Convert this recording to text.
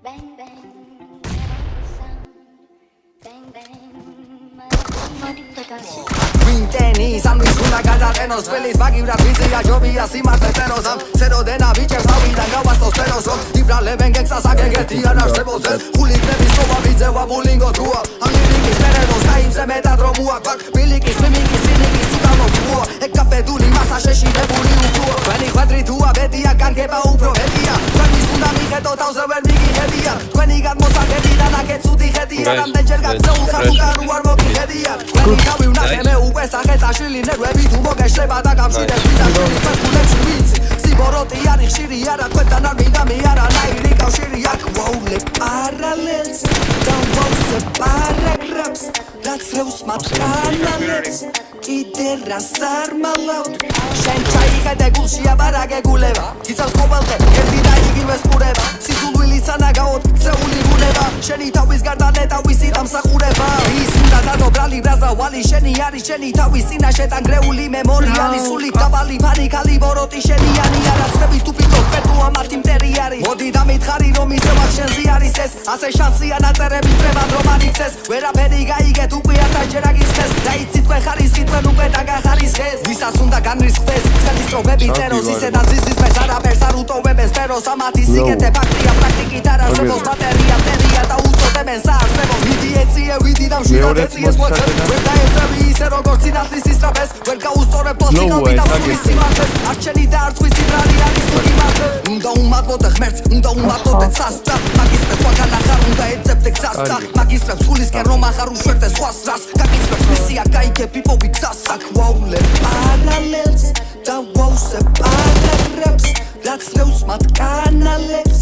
Bang bang, sound. Bang bang, Vinteni, Sanluis una gadarenos Feliz bagibra twizia, jovia, simarte cerosan Cero de naviches, navidan gauastos ceroson Ibrale vengex, asagegeti, anarceboses Julik nevis, tova, vidzeva, bulingo, trua Anirikis, meredos, naim, se metadromua Kvak, bilikis, mimikis, sinikis, sukano, trua Ekapeduni, masa, sheshi, nebuli, utrua Kveni, kvedri, tua, betia, kankeba, upro, hetia Kveni, tsunami, heto, tauze, vermigi, hetia Kveni, gadmosa, hedida, naketsuti, hetia Ramden, jergat, zeu, khatugaru, armoki, hetia Kveni, kawi, unacheme, უესახეთ აშლილი ნერვები თუ მოგეშლება და გამშვიდეს ვიზაჟული ფასკულებში ვიცი სიბოროტი არის ხშირი არა თქვენთან არ მინდა მე არანაირი კავშირი აქ ვაულე პარალელს და ვაუსე პარაგრაფს რაც რევს მათ კანალებს კიდე რას არ მალავთ შენ ჩაიხედე გულში აბარაგეგულება იცავს ყოველდღე ერთი და იგივე სპურება სიძულვილის ანაგაოდ წეული გუნება შენი თავის გარდა ნეტავისი დამსახურება ის უნდა დადობრალი ბრაზა ვალი შენი არის შენი თავის წინაშე ტანგრეული მემორიალი სული დაბალი ფანიკალი ბოროტი შენიანი არაცები თუ ფიქრობ პეტუა მარტი მტერიარი მოდი დამითხარი რომ ისევ შენზე არის ეს ასე შანსია ნაწერები treba რომ არიცეს ვერაფერი გაიგეთ უკვე ათჯერ აგიხსნეს და იცი თქვენ ხარისხი თქვენ უკვე დაგახარისხეს ვისაც უნდა განრისხდეს წელი სტრობები წეროს ისედაც ზიზის მეც არაფერს არ უტოვებენ სფეროს ამათი სიგეთე ფაქტია პრაქტიკით არასდროს მატერია მტერია და უწოდებენ საარსებო ვიდი ეწიე ვიდი და მშვიდად ეწიეს მოწევ ვერ დაეწევი ისე როგორც სინათლის ისწრაფეს ვერ გაუსწორებ პლასტიკალბი და სულის სიმართლეს არჩენი და არც ვიცი რალი არის თუ იმართლეს უნდა უმადლოდე ღმერთს უნდა უმადლოდე ცასწა მაგისტრებს ვაგანახარ უნდა ეძებდე გზასწა მაგისტრებს გულისკენ რომ ახარ უშვერდე სხვას რას გაგისტრებს მისია გაიგე პიპობი გზას აქ ვაულე პარალელს და ვაუსე პარაგრაფს რაც რევს მათ კანალებს